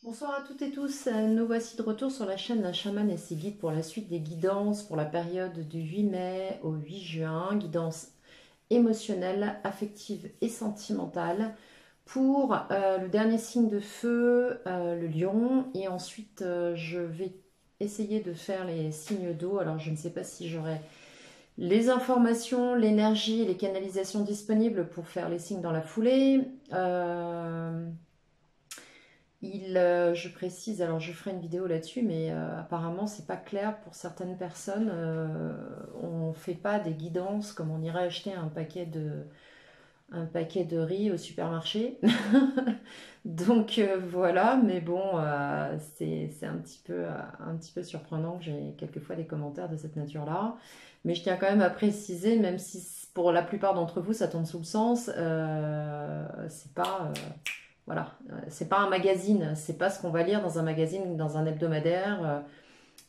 Bonsoir à toutes et tous, nous voici de retour sur la chaîne d'un chaman et ses guides pour la suite des guidances pour la période du 8 mai au 8 juin, guidance émotionnelle, affective et sentimentale pour le dernier signe de feu, le lion, et ensuite je vais essayer de faire les signes d'eau. Alors je ne sais pas si j'aurai les informations, l'énergie et les canalisations disponibles pour faire les signes dans la foulée. Je précise, alors je ferai une vidéo là-dessus, mais apparemment c'est pas clair pour certaines personnes. On fait pas des guidances comme on irait acheter un paquet de riz au supermarché. Donc voilà, mais bon, c'est un petit peu surprenant que j'ai quelquefois des commentaires de cette nature-là. Mais je tiens quand même à préciser, même si pour la plupart d'entre vous ça tombe sous le sens, c'est pas. Voilà, c'est pas un magazine, c'est pas ce qu'on va lire dans un magazine, dans un hebdomadaire,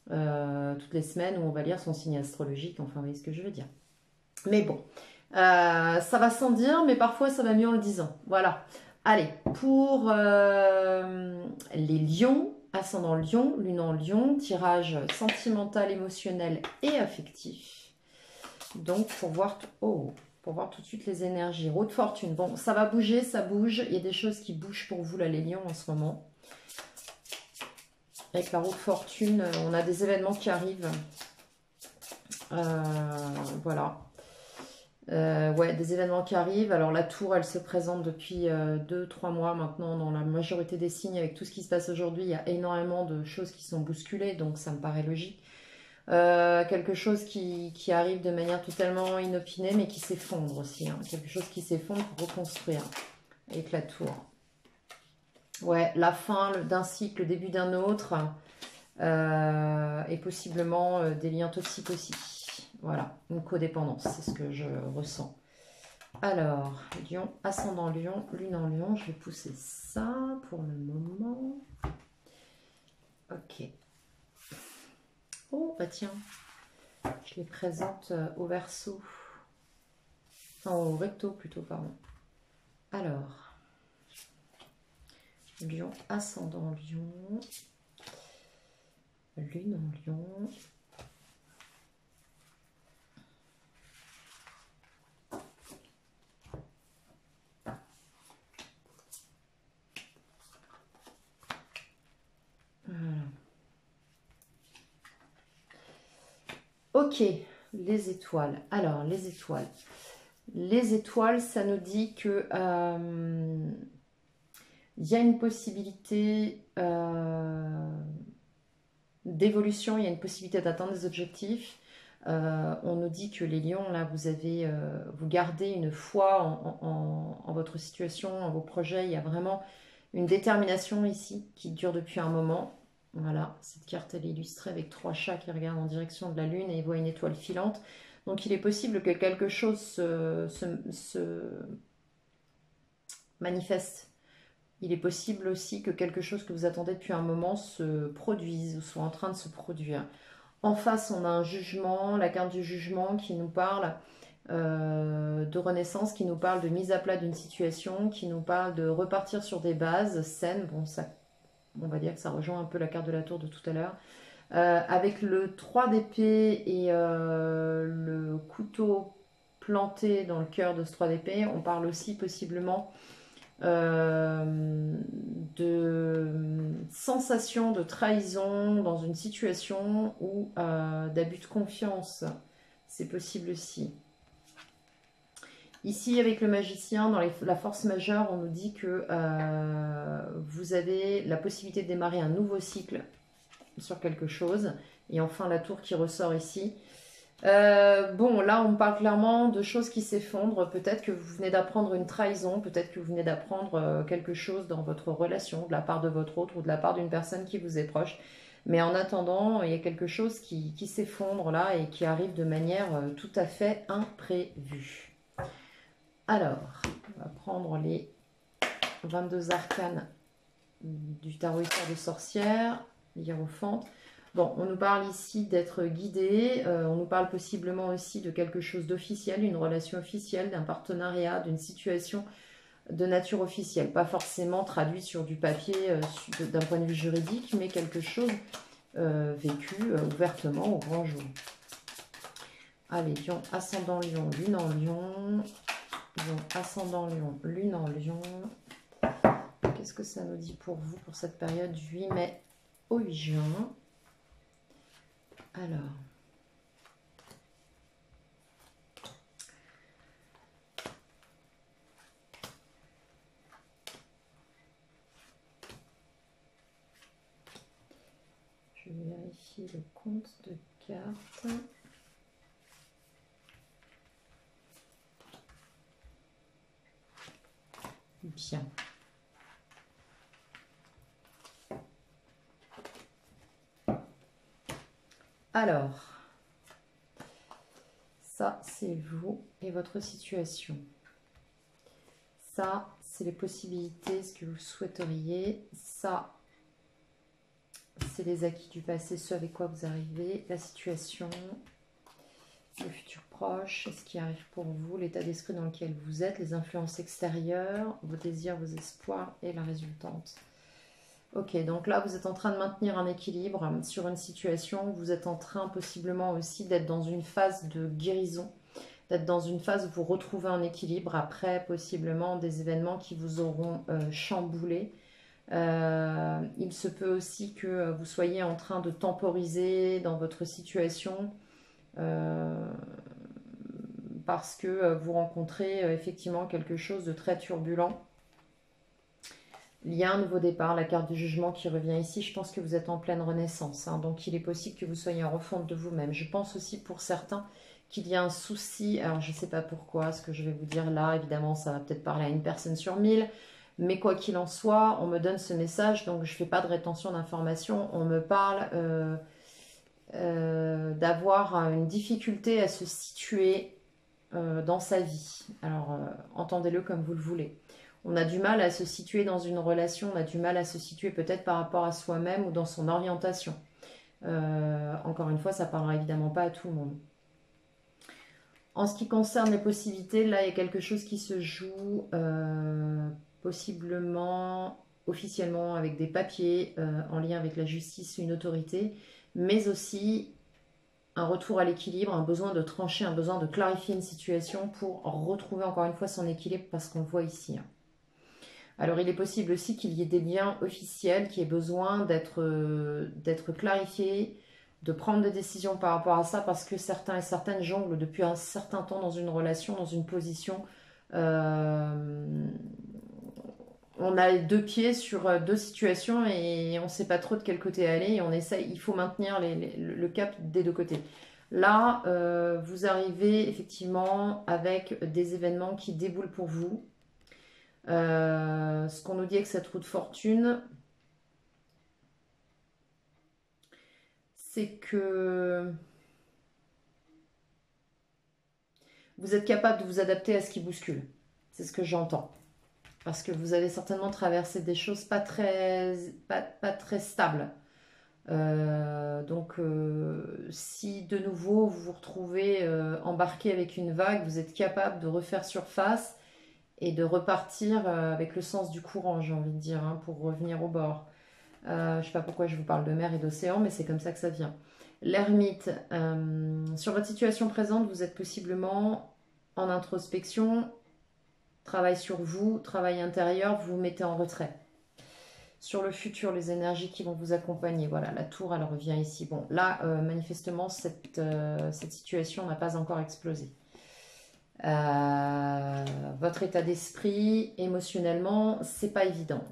toutes les semaines où on va lire son signe astrologique, enfin, vous voyez ce que je veux dire. Mais bon, ça va sans dire, mais parfois ça va mieux en le disant. Voilà. Allez, pour les lions, ascendant lion, lune en lion, tirage sentimental, émotionnel et affectif. Donc, pour voir tout de suite les énergies. Roue de fortune. Bon, ça va bouger, ça bouge. Il y a des choses qui bougent pour vous, là, les lions, en ce moment. Avec la roue de fortune, on a des événements qui arrivent. Voilà. Ouais, des événements qui arrivent. Alors, la tour, elle se présente depuis 2-3 mois maintenant dans la majorité des signes. Avec tout ce qui se passe aujourd'hui, il y a énormément de choses qui sont bousculées, donc ça me paraît logique. Quelque chose qui arrive de manière totalement inopinée, mais qui s'effondre aussi. Hein. Quelque chose qui s'effondre pour reconstruire avec la tour. Ouais, la fin d'un cycle, le début d'un autre, et possiblement des liens toxiques aussi. Voilà, une codépendance, c'est ce que je ressens. Alors, lion, ascendant lion, lune en lion, je vais pousser ça pour le moment. Ok. Oh, bah tiens, je les présente au verso. Enfin, au recto plutôt, pardon. Alors, lion, ascendant lion, lune en lion. Voilà. Ok, les étoiles. Alors, les étoiles. Les étoiles, ça nous dit que il y a une possibilité d'évolution, il y a une possibilité d'atteindre des objectifs. On nous dit que les lions, là, vous gardez une foi en votre situation, en vos projets. Il y a vraiment une détermination ici qui dure depuis un moment. Voilà, cette carte elle est illustrée avec 3 chats qui regardent en direction de la lune et ils voient une étoile filante. Donc il est possible que quelque chose se manifeste. Il est possible aussi que quelque chose que vous attendez depuis un moment se produise ou soit en train de se produire. En face, on a un jugement, la carte du jugement qui nous parle de renaissance, qui nous parle de mise à plat d'une situation, qui nous parle de repartir sur des bases saines. Bon, ça, on va dire que ça rejoint un peu la carte de la tour de tout à l'heure. Avec le 3 d'épée et le couteau planté dans le cœur de ce 3 d'épée, on parle aussi possiblement de sensation de trahison dans une situation ou d'abus de confiance. C'est possible aussi. Ici, avec le magicien, dans la force majeure, on nous dit que vous avez la possibilité de démarrer un nouveau cycle sur quelque chose. Et enfin, la tour qui ressort ici. Bon, là, on parle clairement de choses qui s'effondrent. Peut-être que vous venez d'apprendre une trahison, peut-être que vous venez d'apprendre quelque chose dans votre relation, de la part de votre autre ou de la part d'une personne qui vous est proche. Mais en attendant, il y a quelque chose qui s'effondre là et qui arrive de manière tout à fait imprévue. Alors, on va prendre les 22 arcanes du tarot histoire de sorcière, hiérophante. Bon, on nous parle ici d'être guidé, on nous parle possiblement aussi de quelque chose d'officiel, une relation officielle, d'un partenariat, d'une situation de nature officielle, pas forcément traduit sur du papier d'un point de vue juridique, mais quelque chose vécu ouvertement au grand jour. Allez, Lion, ascendant Lion, Lune en Lion. Lion, ascendant Lion, Lune en Lion. Qu'est-ce que ça nous dit pour vous pour cette période du 8 mai au 8 juin? Alors... je vais vérifier le compte de cartes. Bien. Alors, ça, c'est vous et votre situation. Ça, c'est les possibilités, ce que vous souhaiteriez. Ça, c'est les acquis du passé, ce avec quoi vous arrivez, la situation, le futur proche, ce qui arrive pour vous, l'état d'esprit dans lequel vous êtes, les influences extérieures, vos désirs, vos espoirs et la résultante. Ok, donc là, vous êtes en train de maintenir un équilibre sur une situation. Vous êtes en train possiblement aussi d'être dans une phase de guérison, d'être dans une phase où vous retrouvez un équilibre après possiblement des événements qui vous auront chamboulé. Il se peut aussi que vous soyez en train de temporiser dans votre situation parce que vous rencontrez effectivement quelque chose de très turbulent. Il y a un nouveau départ, la carte du jugement qui revient ici. Je pense que vous êtes en pleine renaissance, hein, donc il est possible que vous soyez en refonte de vous-même. Je pense aussi pour certains qu'il y a un souci, alors je ne sais pas pourquoi, ce que je vais vous dire là, évidemment ça va peut-être parler à une personne sur 1000, mais quoi qu'il en soit, on me donne ce message, donc je ne fais pas de rétention d'informations, on me parle d'avoir une difficulté à se situer dans sa vie. Alors entendez-le comme vous le voulez. On a du mal à se situer dans une relation, on a du mal à se situer peut-être par rapport à soi-même ou dans son orientation. Encore une fois, ça ne parlera évidemment pas à tout le monde. En ce qui concerne les possibilités, là, il y a quelque chose qui se joue possiblement officiellement avec des papiers en lien avec la justice, une autorité, mais aussi un retour à l'équilibre, un besoin de trancher, un besoin de clarifier une situation pour retrouver encore une fois son équilibre parce qu'on le voit ici. Hein. Alors il est possible aussi qu'il y ait des liens officiels qui aient besoin d'être clarifiés, de prendre des décisions par rapport à ça parce que certains et certaines jonglent depuis un certain temps dans une relation, dans une position. On a deux pieds sur deux situations et on ne sait pas trop de quel côté aller et on essaye, il faut maintenir le cap des deux côtés. Là, vous arrivez effectivement avec des événements qui déboulent pour vous. Ce qu'on nous dit avec cette roue de fortune, c'est que vous êtes capable de vous adapter à ce qui bouscule. C'est ce que j'entends. Parce que vous avez certainement traversé des choses pas très stables. Donc, si de nouveau vous vous retrouvez embarqué avec une vague, vous êtes capable de refaire surface et de repartir avec le sens du courant, j'ai envie de dire, hein, pour revenir au bord. Je ne sais pas pourquoi je vous parle de mer et d'océan, mais c'est comme ça que ça vient. L'ermite, sur votre situation présente, vous êtes possiblement en introspection, travail sur vous, travail intérieur, vous vous mettez en retrait. Sur le futur, les énergies qui vont vous accompagner. Voilà, la tour, elle revient ici. Bon, là, manifestement, cette situation n'a pas encore explosé. Votre état d'esprit, émotionnellement, c'est pas évident.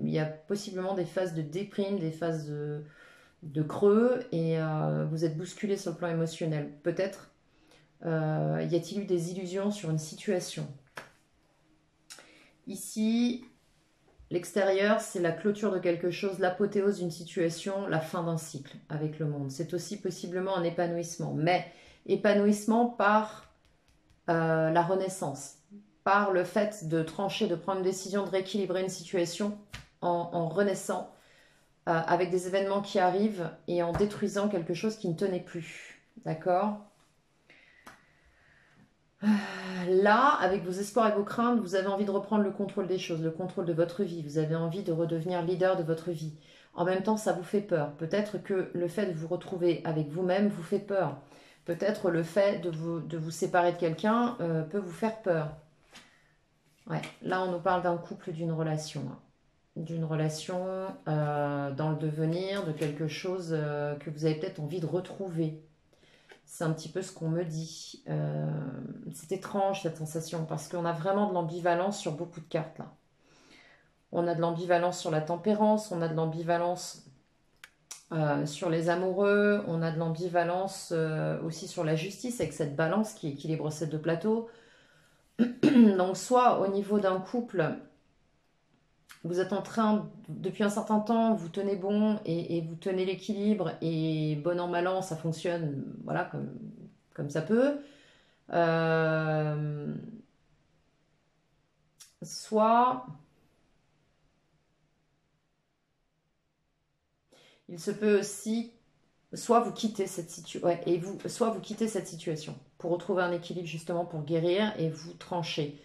Il y a possiblement des phases de déprime, des phases de creux, et vous êtes bousculé sur le plan émotionnel. Peut-être y a-t-il eu des illusions sur une situation. Ici, l'extérieur, c'est la clôture de quelque chose, l'apothéose d'une situation, la fin d'un cycle avec le monde. C'est aussi possiblement un épanouissement, mais épanouissement par la renaissance, par le fait de trancher, de prendre une décision, de rééquilibrer une situation en renaissant avec des événements qui arrivent et en détruisant quelque chose qui ne tenait plus. D'accord ? là, avec vos espoirs et vos craintes, vous avez envie de reprendre le contrôle des choses, le contrôle de votre vie. Vous avez envie de redevenir leader de votre vie. En même temps, ça vous fait peur. Peut-être que le fait de vous retrouver avec vous-même vous fait peur. Peut-être le fait de vous séparer de quelqu'un peut vous faire peur. Ouais, là, on nous parle d'un couple, d'une relation. Hein. D'une relation dans le devenir, de quelque chose que vous avez peut-être envie de retrouver. C'est un petit peu ce qu'on me dit. C'est étrange cette sensation parce qu'on a vraiment de l'ambivalence sur beaucoup de cartes là. On a de l'ambivalence sur la tempérance, on a de l'ambivalence sur les amoureux, on a de l'ambivalence aussi sur la justice avec cette balance qui équilibre ces deux plateaux. Donc soit au niveau d'un couple, vous êtes en train, depuis un certain temps, vous tenez bon et vous tenez l'équilibre et bon an, mal an, ça fonctionne voilà, comme ça peut. Soit il se peut aussi, soit vous quittez cette situation, ouais, soit vous quittez cette situation pour retrouver un équilibre justement pour guérir et vous trancher.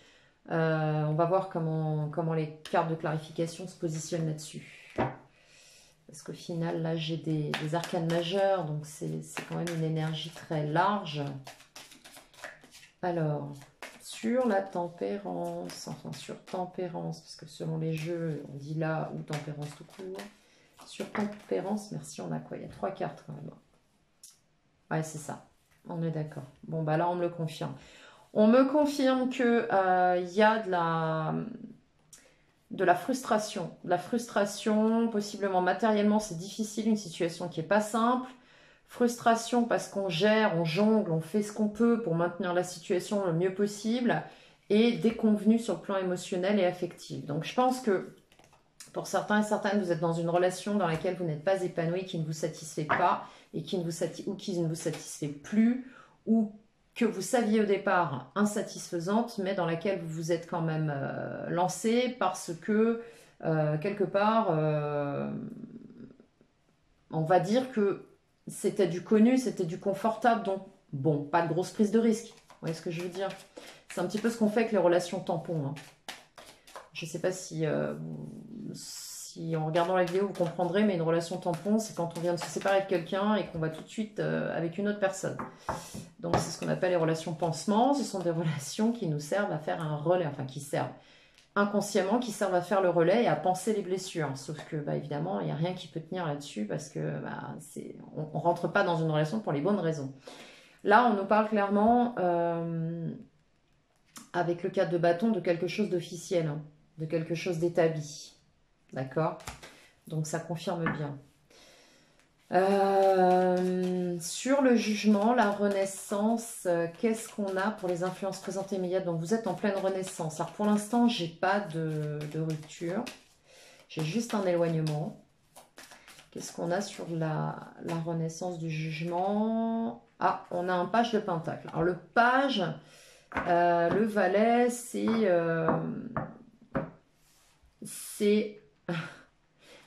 On va voir comment les cartes de clarification se positionnent là-dessus. Parce qu'au final, là, j'ai des arcanes majeures, donc c'est quand même une énergie très large. Alors, sur la tempérance, enfin sur tempérance, parce que selon les jeux, on dit là ou tempérance tout court. Sur tempérance, merci, on a quoi? Il y a 3 cartes quand même. Ouais, c'est ça. On est d'accord. Bon, bah là, on me le confirme. On me confirme qu'il y a de la frustration. De la frustration, possiblement matériellement, c'est difficile, une situation qui n'est pas simple. Frustration parce qu'on gère, on jongle, on fait ce qu'on peut pour maintenir la situation le mieux possible. Et déconvenu sur le plan émotionnel et affectif. Donc je pense que pour certains et certaines, vous êtes dans une relation dans laquelle vous n'êtes pas épanoui, qui ne vous satisfait pas, et qui ne vous satisfait plus, ou que vous saviez au départ insatisfaisante, mais dans laquelle vous vous êtes quand même lancé parce que, quelque part, on va dire que c'était du connu, c'était du confortable, donc bon, pas de grosse prise de risque. Vous voyez ce que je veux dire? C'est un petit peu ce qu'on fait avec les relations tampons. Hein. Je ne sais pas si en regardant la vidéo vous comprendrez, mais une relation tampon, c'est quand on vient de se séparer de quelqu'un et qu'on va tout de suite avec une autre personne. Donc c'est ce qu'on appelle les relations pansement. Ce sont des relations qui nous servent à faire un relais, enfin qui servent inconsciemment, qui servent à faire le relais et à panser les blessures. Sauf que bah, évidemment, il n'y a rien qui peut tenir là-dessus parce que bah, on ne rentre pas dans une relation pour les bonnes raisons. Là, on nous parle clairement, avec le 4 de bâton, de quelque chose d'officiel, hein, de quelque chose d'établi. D'accord? Donc ça confirme bien. Sur le jugement, la renaissance, qu'est-ce qu'on a pour les influences présentes et immédiates? Donc vous êtes en pleine renaissance. Alors pour l'instant, j'ai pas de rupture. J'ai juste un éloignement. Qu'est-ce qu'on a sur la renaissance du jugement? Ah, on a un page de pentacle. Alors le page, le valet, c'est...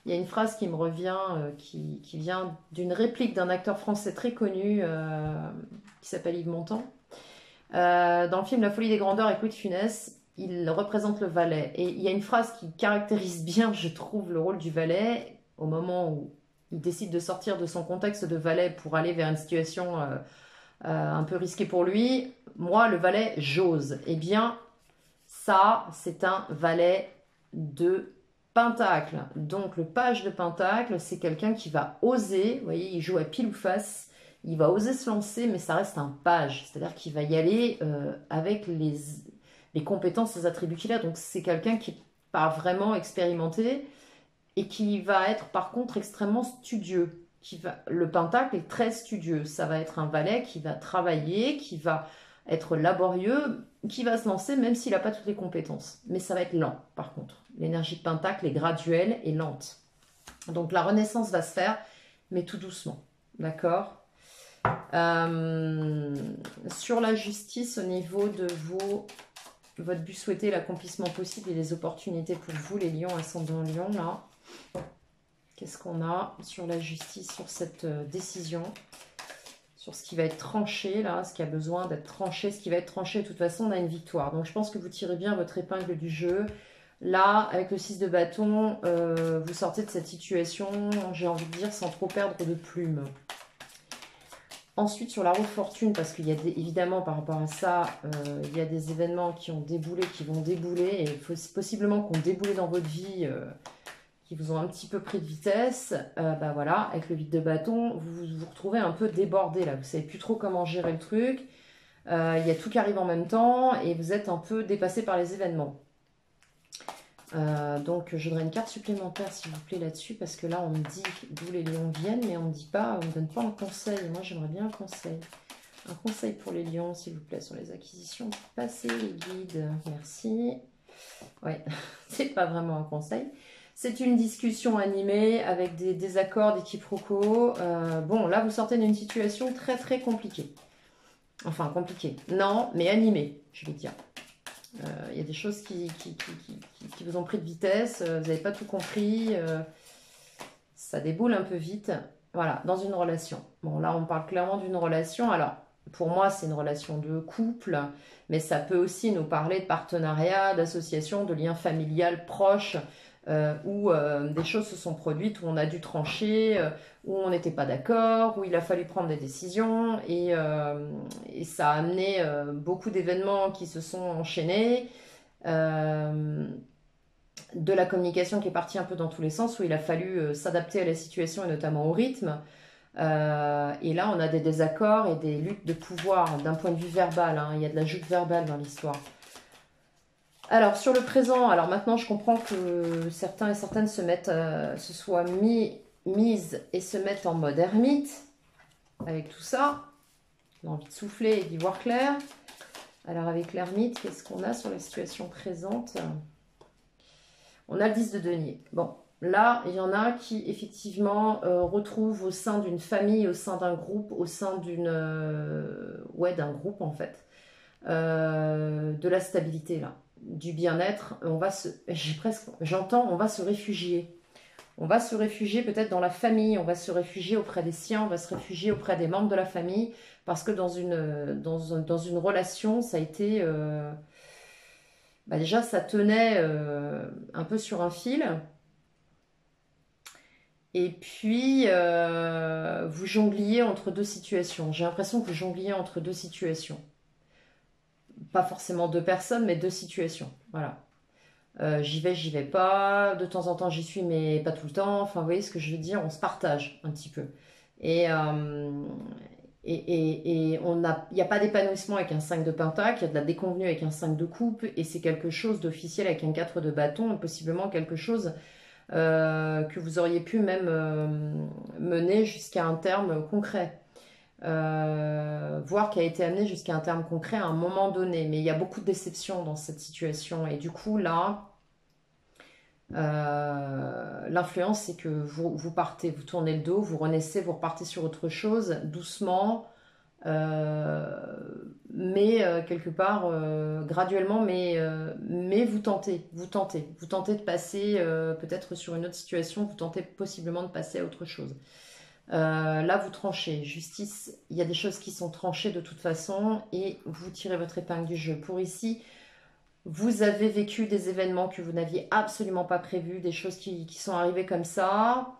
Il y a une phrase qui me revient, qui vient d'une réplique d'un acteur français très connu, qui s'appelle Yves Montand. Dans le film La folie des grandeurs avec Louis de Funès, il représente le valet. Et il y a une phrase qui caractérise bien, je trouve, le rôle du valet au moment où il décide de sortir de son contexte de valet pour aller vers une situation un peu risquée pour lui. Moi, le valet, j'ose. Eh bien, ça, c'est un valet de Pentacle. Donc le page de Pentacle, c'est quelqu'un qui va oser, vous voyez, il joue à pile ou face, il va oser se lancer, mais ça reste un page, c'est-à-dire qu'il va y aller avec les compétences, les attributs qu'il a. Donc c'est quelqu'un qui n'est pas vraiment expérimenté et qui va être par contre extrêmement studieux. Le Pentacle est très studieux, ça va être un valet qui va travailler, qui va être laborieux, qui va se lancer même s'il n'a pas toutes les compétences. Mais ça va être lent par contre. L'énergie de Pentacle est graduelle et lente. Donc la renaissance va se faire, mais tout doucement. D'accord? Sur la justice, au niveau de votre but souhaité, l'accomplissement possible et les opportunités pour vous, les lions, ascendant lion, là. Qu'est-ce qu'on a sur la justice, sur cette décision, sur ce qui va être tranché, là, ce qui a besoin d'être tranché, ce qui va être tranché, de toute façon, on a une victoire. Donc, je pense que vous tirez bien votre épingle du jeu. Là, avec le 6 de bâton, vous sortez de cette situation, j'ai envie de dire, sans trop perdre de plumes. Ensuite, sur la roue de fortune, parce qu'il y a évidemment, par rapport à ça, il y a des événements qui ont déboulé, qui vont débouler, et possiblement qu'on déboulé dans votre vie, qui vous ont un petit peu pris de vitesse. Bah voilà, avec le 8 de bâton, vous vous retrouvez un peu débordé, là. Vous ne savez plus trop comment gérer le truc. Il y a tout qui arrive en même temps, et vous êtes un peu dépassé par les événements. Donc je voudrais une carte supplémentaire s'il vous plaît là-dessus, parce que là on me dit d'où les lions viennent, mais on me dit pas, on me donne pas un conseil. Moi j'aimerais bien un conseil. Un conseil pour les lions s'il vous plaît sur les acquisitions. Passez les guides, merci. Ouais, c'est pas vraiment un conseil. C'est une discussion animée avec des désaccords, des quiproquos. Bon, là vous sortez d'une situation très très compliquée. Enfin compliquée, non, mais animée, je vais dire. Il y a des choses qui vous ont pris de vitesse, vous n'avez pas tout compris, ça déboule un peu vite. Voilà, dans une relation. Bon, là, on parle clairement d'une relation. Alors, pour moi, c'est une relation de couple, mais ça peut aussi nous parler de partenariat, d'association, de lien familial proche, où des choses se sont produites, où on a dû trancher, où on n'était pas d'accord, où il a fallu prendre des décisions, et ça a amené beaucoup d'événements qui se sont enchaînés, de la communication qui est partie un peu dans tous les sens, où il a fallu s'adapter à la situation et notamment au rythme. Et là, on a des désaccords et des luttes de pouvoir d'un point de vue verbal, hein. Il y a de la joute verbale dans l'histoire. Alors, sur le présent, alors maintenant, je comprends que certains et certaines se soient mises et se mettent en mode ermite, avec tout ça. J'ai envie de souffler et d'y voir clair. Alors, avec l'ermite, qu'est-ce qu'on a sur la situation présente? On a le 10 de denier. Bon, là, il y en a qui, effectivement, retrouvent au sein d'une famille, au sein d'un groupe, au sein d'une... ouais, d'un groupe, en fait, de la stabilité, là. Du bien-être, j'entends, on va se réfugier. On va se réfugier peut-être dans la famille, on va se réfugier auprès des siens, on va se réfugier auprès des membres de la famille, parce que dans une relation, ça a été... bah déjà, ça tenait un peu sur un fil. Et puis, vous jongliez entre deux situations. J'ai l'impression que vous jongliez entre deux situations. Pas forcément deux personnes, mais deux situations. Voilà. J'y vais pas. De temps en temps, j'y suis, mais pas tout le temps. Enfin, vous voyez ce que je veux dire? On se partage un petit peu. Et il n'y a pas d'épanouissement avec un 5 de pentacle, il y a de la déconvenue avec un 5 de coupe, et c'est quelque chose d'officiel avec un 4 de bâton, et possiblement quelque chose que vous auriez pu même mener jusqu'à un terme concret. Voire qui a été amené jusqu'à un terme concret à un moment donné. Mais il y a beaucoup de déception dans cette situation. Et du coup, là, l'influence, c'est que vous partez, vous tournez le dos, vous renaissez, vous repartez sur autre chose, doucement, mais quelque part, graduellement, mais vous tentez de passer peut-être sur une autre situation, vous tentez possiblement de passer à autre chose. Là, vous tranchez. Justice, il y a des choses qui sont tranchées de toute façon et vous tirez votre épingle du jeu. Pour ici, vous avez vécu des événements que vous n'aviez absolument pas prévus, des choses qui sont arrivées comme ça,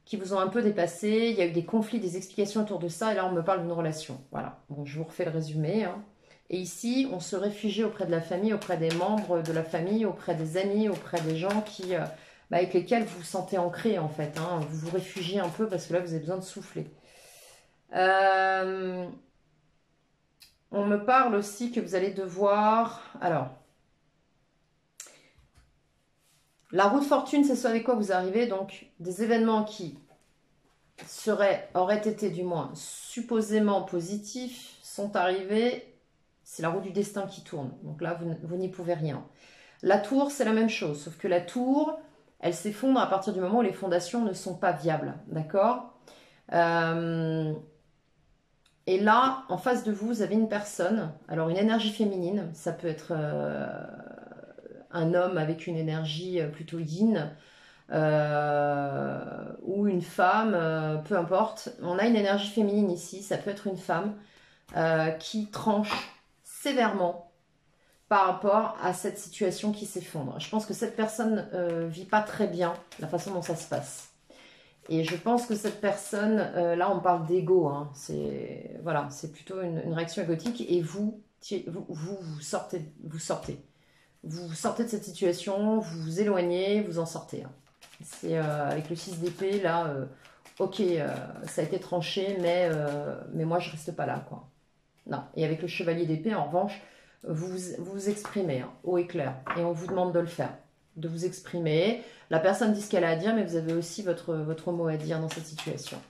qui vous ont un peu dépassé. Il y a eu des conflits, des explications autour de ça et là, on me parle d'une relation. Voilà. Bon, je vous refais le résumé, hein. Et ici, on se réfugie auprès de la famille, auprès des membres de la famille, auprès des amis, auprès des gens avec lesquels vous vous sentez ancré en fait, hein. Vous vous réfugiez un peu parce que là vous avez besoin de souffler. On me parle aussi que vous allez devoir... Alors, la roue de fortune, c'est ce avec quoi vous arrivez, donc des événements qui auraient été du moins supposément positifs, sont arrivés, c'est la roue du destin qui tourne. Donc là, vous n'y pouvez rien. La tour, c'est la même chose, sauf que la tour... elle s'effondre à partir du moment où les fondations ne sont pas viables, d'accord? Et là, en face de vous, vous avez une personne, alors une énergie féminine, ça peut être un homme avec une énergie plutôt yin, ou une femme, peu importe. On a une énergie féminine ici, ça peut être une femme qui tranche sévèrement par rapport à cette situation qui s'effondre. Je pense que cette personne vit pas très bien la façon dont ça se passe. Et je pense que cette personne, là on parle d'ego, hein, c'est voilà, c'est plutôt une réaction égotique et vous sortez, vous sortez de cette situation, vous vous éloignez, vous en sortez. Hein. C'est avec le 6 d'épée là, ok, ça a été tranché, mais moi je reste pas là quoi. Non. Et avec le chevalier d'épée en revanche, vous exprimez hein, haut et clair et on vous demande de le faire, de vous exprimer. La personne dit ce qu'elle a à dire, mais vous avez aussi votre mot à dire dans cette situation.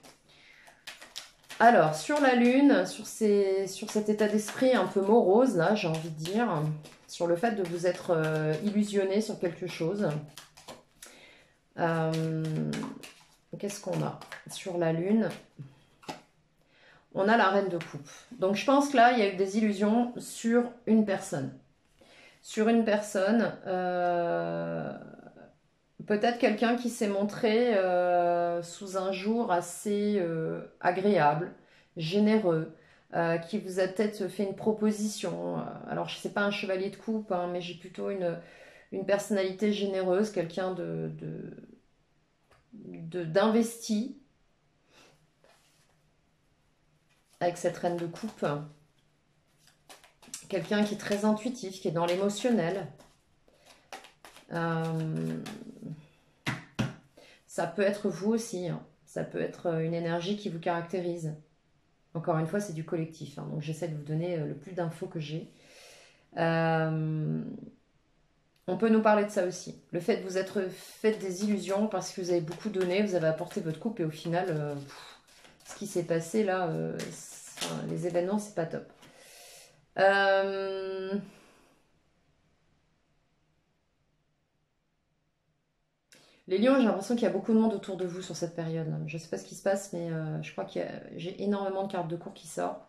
Alors, sur la Lune, sur cet état d'esprit un peu morose, là, j'ai envie de dire, sur le fait de vous être illusionné sur quelque chose. Qu'est-ce qu'on a sur la Lune? On a la reine de coupe. Donc, je pense que là, il y a eu des illusions sur une personne. Sur une personne... peut-être quelqu'un qui s'est montré sous un jour assez agréable, généreux, qui vous a peut-être fait une proposition. Alors, je ne sais pas un chevalier de coupe, hein, mais j'ai plutôt une personnalité généreuse, quelqu'un d'investi avec cette reine de coupe. Quelqu'un qui est très intuitif, qui est dans l'émotionnel. Ça peut être vous aussi, hein. Ça peut être une énergie qui vous caractérise. Encore une fois, c'est du collectif, hein, donc j'essaie de vous donner le plus d'infos que j'ai. On peut nous parler de ça aussi. Le fait de vous être fait des illusions parce que vous avez beaucoup donné, vous avez apporté votre coupe et au final, ce qui s'est passé là, les événements, c'est pas top. Les lions, j'ai l'impression qu'il y a beaucoup de monde autour de vous sur cette période. Je ne sais pas ce qui se passe, mais je crois que j'ai énormément de cartes de cours qui sortent.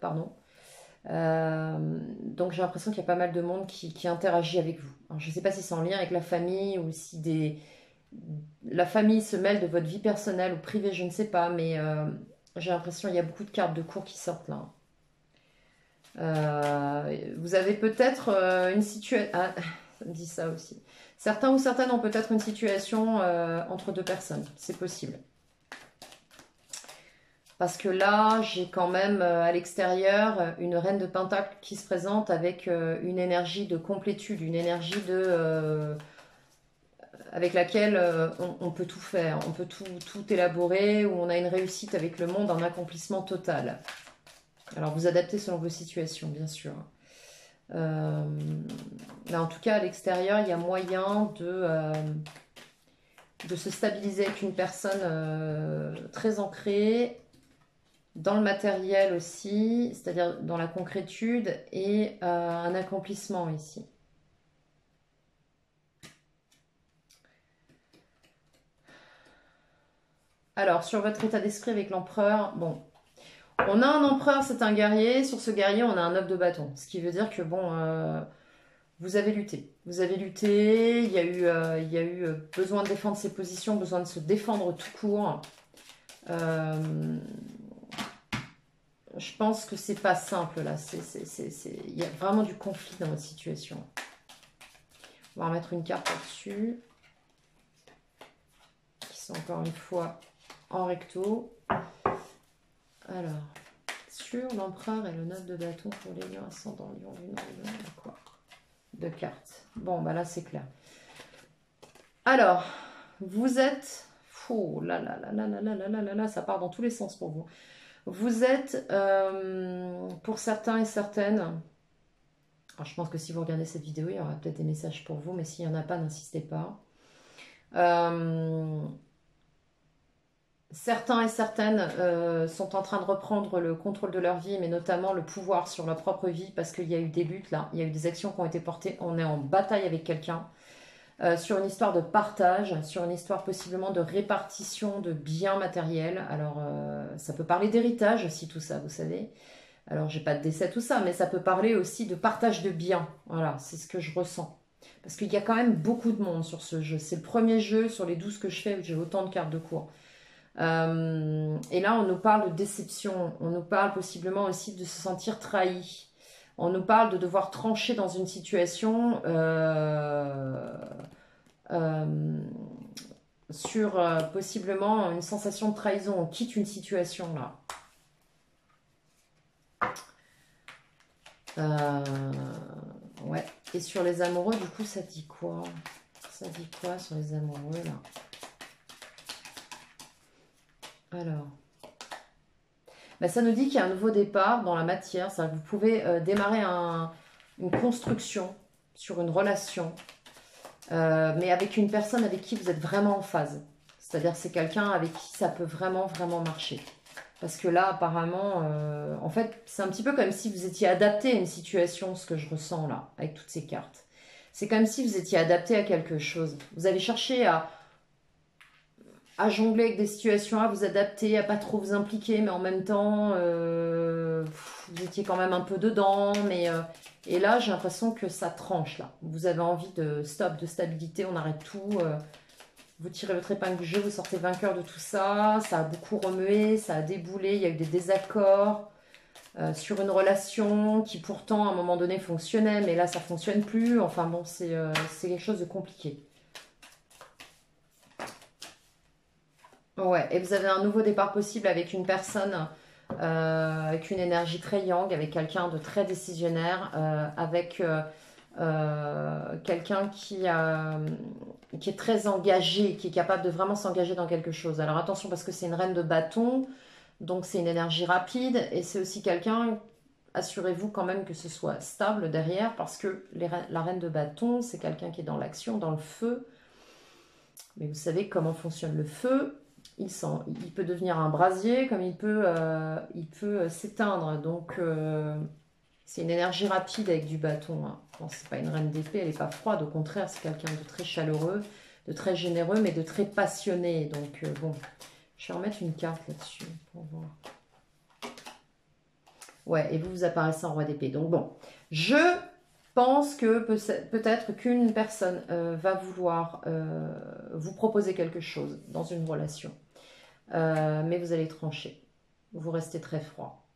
Pardon. Donc j'ai l'impression qu'il y a pas mal de monde qui interagit avec vous. Alors, je ne sais pas si c'est en lien avec la famille ou si la famille se mêle de votre vie personnelle ou privée, je ne sais pas, mais j'ai l'impression qu'il y a beaucoup de cartes de cours qui sortent là. Vous avez peut-être une situation... Ah, ça me dit ça aussi. Certains ou certaines ont peut-être une situation entre deux personnes. C'est possible. Parce que là, j'ai quand même à l'extérieur une reine de Pentacle qui se présente avec une énergie de complétude, une énergie avec laquelle on peut tout faire, on peut tout élaborer, où on a une réussite avec le monde, un accomplissement total. Alors vous adaptez selon vos situations, bien sûr. Là, en tout cas, à l'extérieur, il y a moyen de se stabiliser avec une personne très ancrée dans le matériel aussi, c'est-à-dire dans la concrétude et un accomplissement ici. Alors, sur votre état d'esprit avec l'empereur, bon, on a un empereur, c'est un guerrier. Sur ce guerrier, on a un 9 de bâton. Ce qui veut dire que, bon, vous avez lutté. Vous avez lutté, il y a eu besoin de défendre ses positions, besoin de se défendre tout court. Je pense que c'est pas simple, là. Il y a vraiment du conflit dans votre situation. On va remettre une carte là-dessus. Qui sont encore une fois en recto. Alors, sur l'empereur et le 9 de bâton pour les lions ascendant, lion, lune, quoi. Deux cartes. Bon, bah là, c'est clair. Alors, vous êtes... Oh là là là là là là là là là là, ça part dans tous les sens pour vous. Vous êtes, pour certains et certaines... Alors, je pense que si vous regardez cette vidéo, il y aura peut-être des messages pour vous, mais s'il n'y en a pas, n'insistez pas. Certains et certaines sont en train de reprendre le contrôle de leur vie, mais notamment le pouvoir sur leur propre vie, parce qu'il y a eu des luttes là, il y a eu des actions qui ont été portées, on est en bataille avec quelqu'un, sur une histoire de partage, sur une histoire possiblement de répartition de biens matériels. Alors ça peut parler d'héritage aussi tout ça, vous savez. Alors j'ai pas de décès tout ça, mais ça peut parler aussi de partage de biens. Voilà, c'est ce que je ressens. Parce qu'il y a quand même beaucoup de monde sur ce jeu. C'est le premier jeu sur les 12 que je fais où j'ai autant de cartes de cours. Et là, on nous parle de déception. On nous parle possiblement aussi de se sentir trahi. On nous parle de devoir trancher dans une situation euh, sur possiblement une sensation de trahison. On quitte une situation là. Ouais. Et sur les amoureux, du coup, ça dit quoi? Ça dit quoi sur les amoureux là? Alors, ben, ça nous dit qu'il y a un nouveau départ dans la matière. Ça, vous pouvez démarrer une construction sur une relation, mais avec une personne avec qui vous êtes vraiment en phase. C'est-à-dire c'est quelqu'un avec qui ça peut vraiment, vraiment marcher. Parce que là, apparemment, en fait, c'est un petit peu comme si vous étiez adapté à une situation, ce que je ressens là, avec toutes ces cartes. C'est comme si vous étiez adapté à quelque chose. Vous avez cherché à jongler avec des situations, à vous adapter, à pas trop vous impliquer, mais en même temps, vous étiez quand même un peu dedans. Et là, j'ai l'impression que ça tranche là. Vous avez envie de stop, de stabilité, on arrête tout. Vous tirez votre épingle du jeu, vous sortez vainqueur de tout ça. Ça a beaucoup remué, ça a déboulé, il y a eu des désaccords sur une relation qui pourtant à un moment donné fonctionnait, mais là ça fonctionne plus. Enfin bon, c'est quelque chose de compliqué. Ouais, et vous avez un nouveau départ possible avec une personne avec une énergie très yang, avec quelqu'un de très décisionnaire, avec quelqu'un qui est très engagé, qui est capable de vraiment s'engager dans quelque chose. Alors attention parce que c'est une reine de bâton, donc c'est une énergie rapide et c'est aussi quelqu'un, assurez-vous quand même que ce soit stable derrière parce que la reine de bâton, c'est quelqu'un qui est dans l'action, dans le feu. Mais vous savez comment fonctionne le feu. Il peut devenir un brasier comme il peut s'éteindre. Donc c'est une énergie rapide avec du bâton. Hein. Bon, c'est pas une reine d'épée, elle n'est pas froide. Au contraire, c'est quelqu'un de très chaleureux, de très généreux, mais de très passionné. Donc bon, je vais remettre une carte là-dessus pour voir. Ouais, et vous apparaissez en roi d'épée. Donc bon, je pense que peut-être qu'une personne va vouloir vous proposer quelque chose dans une relation. Mais vous allez trancher. Vous restez très froid.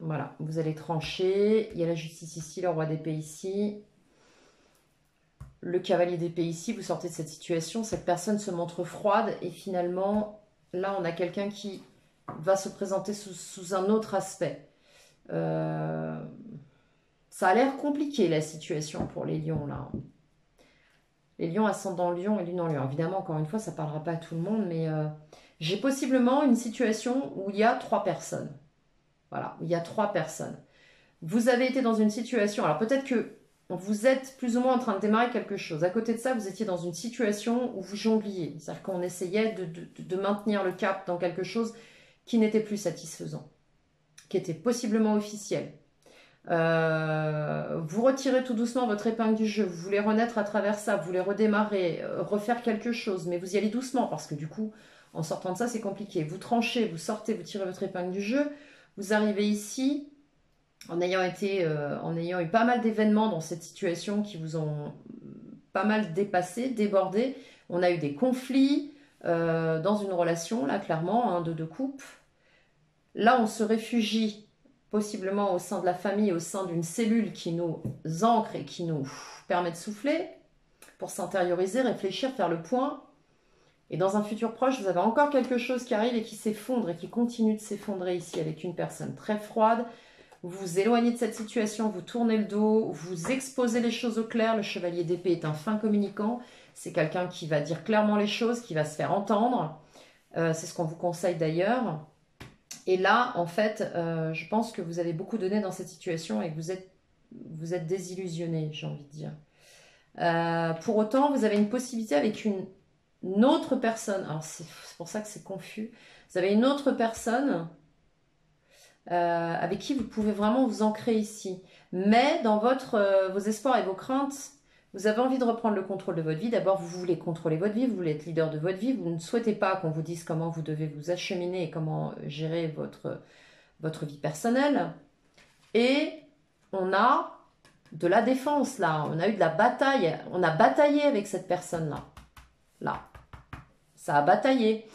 Voilà, vous allez trancher. Il y a la justice ici, le roi d'épée ici. Le cavalier d'épée ici, vous sortez de cette situation. Cette personne se montre froide et finalement, là, on a quelqu'un qui va se présenter sous un autre aspect. Ça a l'air compliqué la situation pour les lions là. Les lions ascendant lion et lune en lion. Évidemment, encore une fois, ça ne parlera pas à tout le monde, mais j'ai possiblement une situation où il y a 3 personnes. Voilà, il y a 3 personnes. Vous avez été dans une situation, alors peut-être que vous êtes plus ou moins en train de démarrer quelque chose. À côté de ça, vous étiez dans une situation où vous jongliez. C'est-à-dire qu'on essayait de maintenir le cap dans quelque chose qui n'était plus satisfaisant, qui était possiblement officiel. Vous retirez tout doucement votre épingle du jeu, vous voulez renaître à travers ça, vous voulez redémarrer, refaire quelque chose, mais vous y allez doucement parce que du coup, en sortant de ça, c'est compliqué. Vous tranchez, vous sortez, vous tirez votre épingle du jeu, vous arrivez ici en ayant eu pas mal d'événements dans cette situation qui vous ont pas mal dépassé, débordé. On a eu des conflits dans une relation, là, clairement, de 2 couples. Là, on se réfugie possiblement au sein de la famille, au sein d'une cellule qui nous ancre et qui nous permet de souffler pour s'intérioriser, réfléchir, faire le point. Et dans un futur proche, vous avez encore quelque chose qui arrive et qui s'effondre et qui continue de s'effondrer ici avec une personne très froide. Vous vous éloignez de cette situation, vous tournez le dos, vous exposez les choses au clair. Le chevalier d'épée est un fin communicant. C'est quelqu'un qui va dire clairement les choses, qui va se faire entendre. C'est ce qu'on vous conseille d'ailleurs. Et là, en fait, je pense que vous avez beaucoup donné dans cette situation et que vous êtes désillusionné, j'ai envie de dire. Pour autant, vous avez une possibilité avec une autre personne. Alors, c'est pour ça que c'est confus. Vous avez une autre personne avec qui vous pouvez vraiment vous ancrer ici. Mais dans vos espoirs et vos craintes, vous avez envie de reprendre le contrôle de votre vie. D'abord, vous voulez contrôler votre vie, vous voulez être leader de votre vie. Vous ne souhaitez pas qu'on vous dise comment vous devez vous acheminer et comment gérer votre vie personnelle. Et on a de la défense là, on a eu de la bataille. On a bataillé avec cette personne-là. Là, ça a bataillé.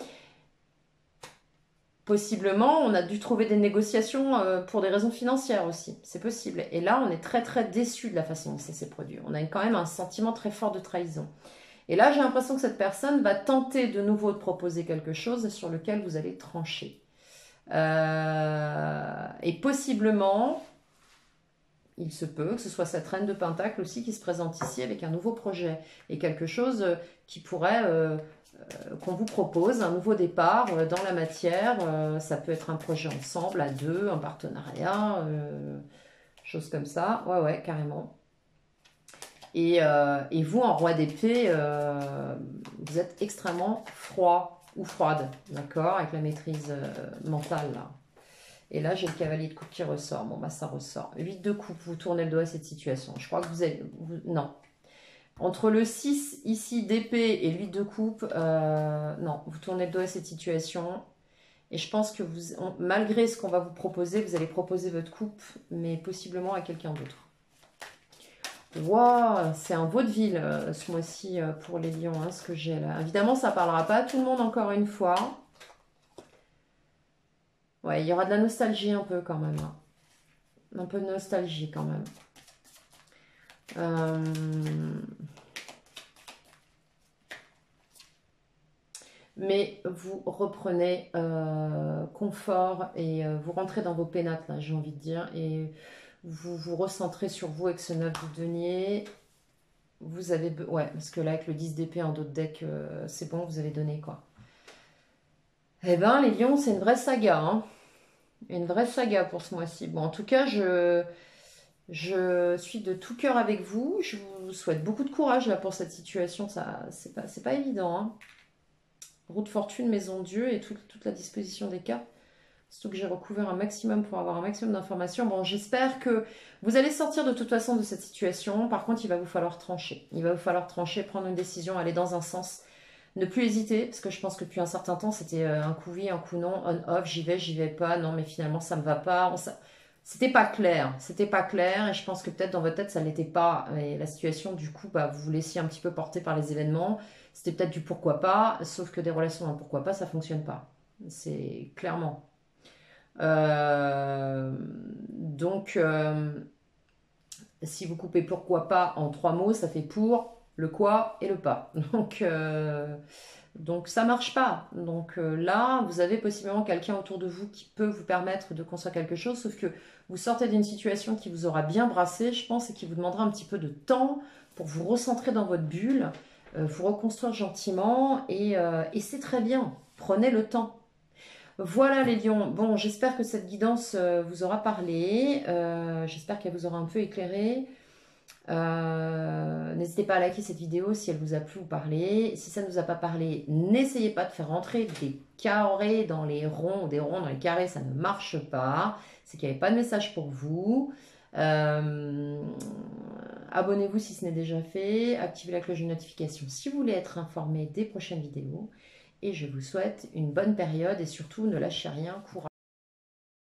Possiblement, on a dû trouver des négociations pour des raisons financières aussi. C'est possible. Et là, on est très très déçu de la façon dont ça s'est produit. On a quand même un sentiment très fort de trahison. Et là, j'ai l'impression que cette personne va tenter de nouveau de proposer quelque chose sur lequel vous allez trancher. Et possiblement, il se peut que ce soit cette reine de Pentacle aussi qui se présente ici avec un nouveau projet et quelque chose qui pourrait, qu'on vous propose, un nouveau départ dans la matière. Ça peut être un projet ensemble, à deux, un partenariat, chose comme ça. Ouais, ouais, carrément. Et vous, en roi d'épée, vous êtes extrêmement froid ou froide, d'accord, avec la maîtrise mentale, là. Et là, j'ai le cavalier de coupe qui ressort. Bon, bah ça ressort. 8 de coupe, vous tournez le dos à cette situation. Je crois que vous êtes... non. Entre le 6 ici d'épée et l'8 de coupe, non, vous tournez le dos à cette situation. Et je pense que vous, malgré ce qu'on va vous proposer, vous allez proposer votre coupe, mais possiblement à quelqu'un d'autre. Waouh, c'est un vaudeville ce mois-ci pour les lions, hein, ce que j'ai là. Évidemment, ça ne parlera pas à tout le monde encore une fois. Ouais, il y aura de la nostalgie un peu quand même. Hein. Un peu de nostalgie quand même. Mais vous reprenez confort et vous rentrez dans vos pénates, là, j'ai envie de dire. Et vous vous recentrez sur vous avec ce 9 de denier. Vous avez... Ouais, parce que là, avec le 10 d'épée en dos de deck, c'est bon, vous avez donné, quoi. Eh ben, les lions, c'est une vraie saga, hein. Une vraie saga pour ce mois-ci. Bon, en tout cas, je suis de tout cœur avec vous. Je vous souhaite beaucoup de courage là pour cette situation. Ça, c'est pas évident, hein. Roue de fortune, maison Dieu et toute la disposition des cartes. Surtout que j'ai recouvert un maximum pour avoir un maximum d'informations. Bon, j'espère que vous allez sortir de toute façon de cette situation. Par contre, il va vous falloir trancher. Il va vous falloir trancher, prendre une décision, aller dans un sens. Ne plus hésiter, parce que je pense que depuis un certain temps, c'était un coup oui, un coup non, on-off, j'y vais pas, non, mais finalement, ça me va pas. C'était pas clair, et je pense que peut-être dans votre tête, ça l'était pas. Et la situation, du coup, bah, vous vous laissiez un petit peu porter par les événements. C'était peut-être du pourquoi pas, sauf que des relations en pourquoi pas, ça fonctionne pas. C'est clairement. Donc, si vous coupez pourquoi pas en 3 mots, ça fait pour, le quoi et le pas. Donc ça marche pas. Donc là, vous avez possiblement quelqu'un autour de vous qui peut vous permettre de construire quelque chose, sauf que vous sortez d'une situation qui vous aura bien brassé, je pense, et qui vous demandera un petit peu de temps pour vous recentrer dans votre bulle, vous reconstruire gentiment, et c'est très bien. Prenez le temps. Voilà les lions. Bon, j'espère que cette guidance vous aura parlé. J'espère qu'elle vous aura un peu éclairé. N'hésitez pas à liker cette vidéo si elle vous a plu ou parlé. Si ça ne vous a pas parlé, n'essayez pas de faire rentrer des carrés dans les ronds ou des ronds dans les carrés, ça ne marche pas. C'est qu'il n'y avait pas de message pour vous. Abonnez-vous si ce n'est déjà fait. Activez la cloche de notification si vous voulez être informé des prochaines vidéos. Et je vous souhaite une bonne période et surtout ne lâchez rien, courage.